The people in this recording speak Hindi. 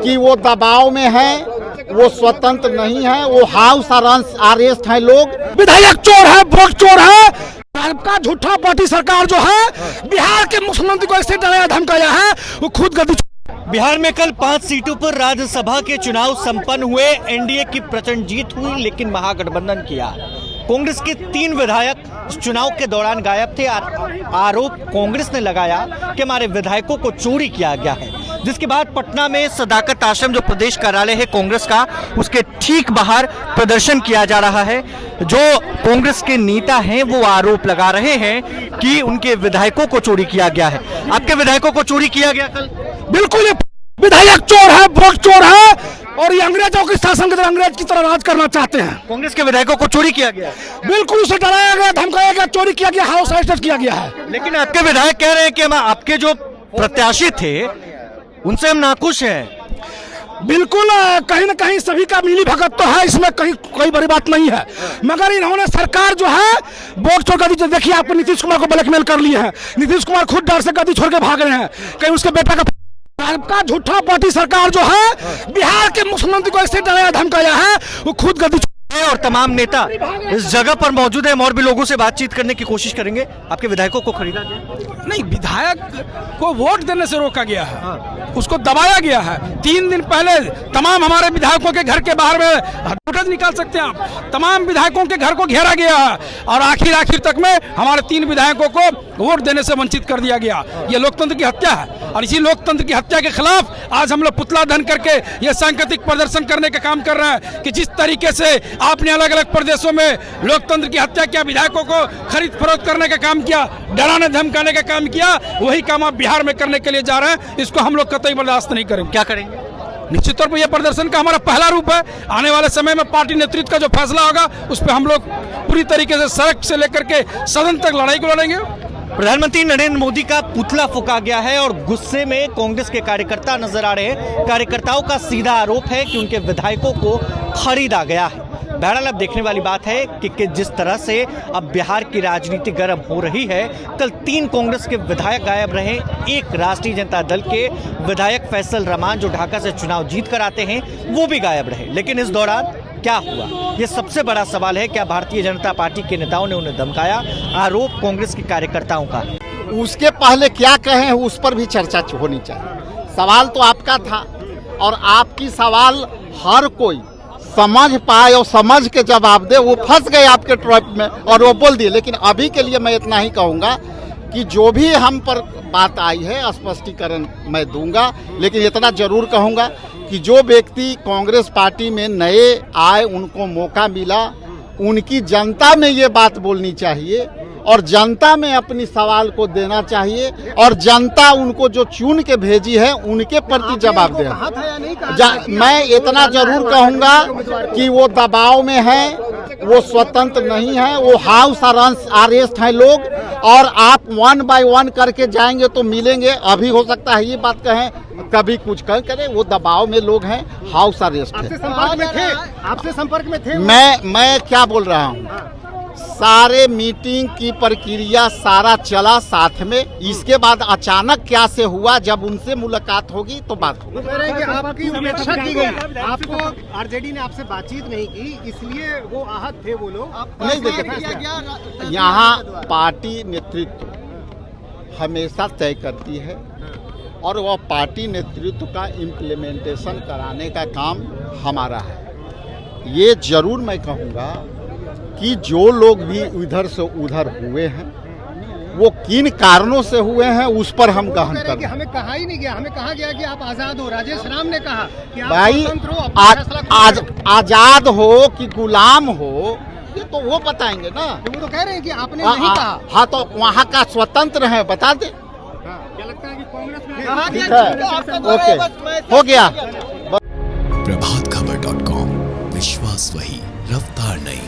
कि वो दबाव में है, वो स्वतंत्र नहीं है, वो हाउस अरेस्ट है लोग। विधायक चोर है, वोट चोर है। का झूठा पार्टी सरकार जो है बिहार के मुख्यमंत्री को ऐसे डराया धमकाया है, वो खुद गद्दी। बिहार में कल 5 सीटों पर राज्यसभा के चुनाव संपन्न हुए। एनडीए की प्रचंड जीत हुई, लेकिन महागठबंधन किया। कांग्रेस के 3 विधायक चुनाव के दौरान गायब थे। आरोप कांग्रेस ने लगाया कि हमारे विधायकों को चोरी किया गया है, जिसके बाद पटना में सदाकत आश्रम जो प्रदेश कार्यालय है कांग्रेस का, उसके ठीक बाहर प्रदर्शन किया जा रहा है। जो कांग्रेस के नेता हैं वो आरोप लगा रहे हैं कि उनके विधायकों को चोरी किया गया है। आपके विधायकों को चोरी किया गया कल? बिल्कुल, ये विधायक चोर है, वोट चोर है, और ये अंग्रेजों के शासन के तरह अंग्रेज की तरह राज करना चाहते हैं। कांग्रेस के विधायकों को चोरी किया गया? बिल्कुल, उसे डराया गया, धमकाया गया, चोरी किया गया, हाउस अरेस्ट किया गया है। लेकिन आपके विधायक कह रहे हैं कि हम आपके जो प्रत्याशी थे उनसे हम नाखुश हैं। बिल्कुल, कहीं ना कहीं सभी का मिली भगत तो है, इसमें कहीं कोई बड़ी बात नहीं है, मगर इन्होंने सरकार जो है वोट छोड़ गद्दी, देखिए आपको नीतीश कुमार को ब्लैकमेल कर लिए हैं। नीतीश कुमार खुद डर से गद्दी छोड़ के भाग रहे हैं, कहीं उसके बेटा का झूठा पार्टी सरकार जो है बिहार के मुख्यमंत्री को ऐसे डराया धमकाया है, वो खुद गद्दी। और तमाम नेता इस जगह पर मौजूद है। और भी लोगों से बातचीत करने की कोशिश करेंगे। आपके विधायकों को खरीदा गया? नहीं, विधायक को वोट देने से रोका गया है, उसको दबाया गया है। 3 दिन पहले तमाम हमारे विधायकों के घर के बाहर में फुटेज निकाल सकते हैं आप, तमाम विधायकों के घर को घेरा गया है, और आखिर तक में हमारे 3 विधायकों को वोट देने से वंचित कर दिया गया। ये लोकतंत्र की हत्या है, और इसी लोकतंत्र की हत्या के खिलाफ आज हम लोग पुतला दहन करके ये सांकेतिक प्रदर्शन करने का काम कर रहे हैं कि जिस तरीके से आपने अलग अलग प्रदेशों में लोकतंत्र की हत्या किया, विधायकों को खरीद फरोख्त करने का काम किया, डराने धमकाने का काम किया, वही काम आप बिहार में करने के लिए जा रहे हैं। इसको हम लोग कतई बर्दाश्त नहीं करेंगे। क्या करेंगे? निश्चित तौर पर यह प्रदर्शन का हमारा पहला रूप है। आने वाले समय में पार्टी नेतृत्व का जो फैसला होगा उस पर हम लोग पूरी तरीके से सड़क से लेकर के सदन तक लड़ाई को लड़ेंगे। प्रधानमंत्री नरेंद्र मोदी का पुतला फूंका गया है और गुस्से में कांग्रेस के कार्यकर्ता नजर आ रहे हैं। कार्यकर्ताओं का सीधा आरोप है कि उनके विधायकों को खरीदा गया है। बहरहाल अब देखने वाली बात है कि जिस तरह से अब बिहार की राजनीति गर्म हो रही है। कल 3 कांग्रेस के विधायक गायब रहे। एक राष्ट्रीय जनता दल के विधायक फैसल रहमान जो ढाका से चुनाव जीत कर आते हैं वो भी गायब रहे। लेकिन इस दौरान क्या हुआ, ये सबसे बड़ा सवाल है। क्या भारतीय जनता पार्टी के नेताओं ने उन्हें धमकाया? आरोप कांग्रेस के कार्यकर्ताओं का। उसके पहले क्या कहें उस पर भी चर्चा होनी चाहिए। सवाल तो आपका था, और आपकी सवाल हर कोई समझ पाए और समझ के जवाब दे। वो फंस गए आपके ट्रैप में और वो बोल दिए। लेकिन अभी के लिए मैं इतना ही कहूँगा कि जो भी हम पर बात आई है स्पष्टीकरण मैं दूंगा। लेकिन इतना जरूर कहूँगा कि जो व्यक्ति कांग्रेस पार्टी में नए आए, उनको मौका मिला, उनकी जनता में ये बात बोलनी चाहिए, और जनता में अपनी सवाल को देना चाहिए, और जनता उनको जो चुन के भेजी है उनके प्रति जवाब दे। मैं इतना जरूर कहूँगा कि वो दबाव में है, वो स्वतंत्र नहीं है, वो हाउस अरेस्ट है लोग, और आप 1 बाय 1 करके जाएंगे तो मिलेंगे। अभी हो सकता है ये बात कहें, कभी कुछ करें, वो दबाव में लोग हैं, हाउस अरेस्ट है। आपसे संपर्क में थे? मैं क्या बोल रहा हूँ, सारे मीटिंग की प्रक्रिया सारा चला साथ में। इसके बाद अचानक क्या से हुआ, जब उनसे मुलाकात होगी तो बात होगी। आपकी उपेक्षा की गई, आपको आरजेडी ने आपसे बातचीत नहीं की, इसलिए वो आहत थे वो लोग। नहीं देखिए, यहाँ पार्टी नेतृत्व हमेशा तय करती है, और वह पार्टी नेतृत्व का इम्प्लीमेंटेशन कराने का काम हमारा है। ये जरूर मैं कहूँगा कि जो लोग भी इधर से उधर हुए हैं वो किन कारणों से हुए हैं उस पर हम गहन करें। हमें कहा ही नहीं गया, हमें कहा गया कि आप आजाद हो। राजेश राम ने कहा कि आप भाई स्वतंत्र हो, आजाद हो कि गुलाम हो, ये तो वो बताएंगे ना। वो तो कह रहे हैं कि आपने नहीं कहा। हाँ, तो वहाँ का स्वतंत्र है, बता दे। क्या लगता है कि कांग्रेस में ओके, हो गया। प्रभातखबर.com, विश्वास वही, रफ्तार नहीं।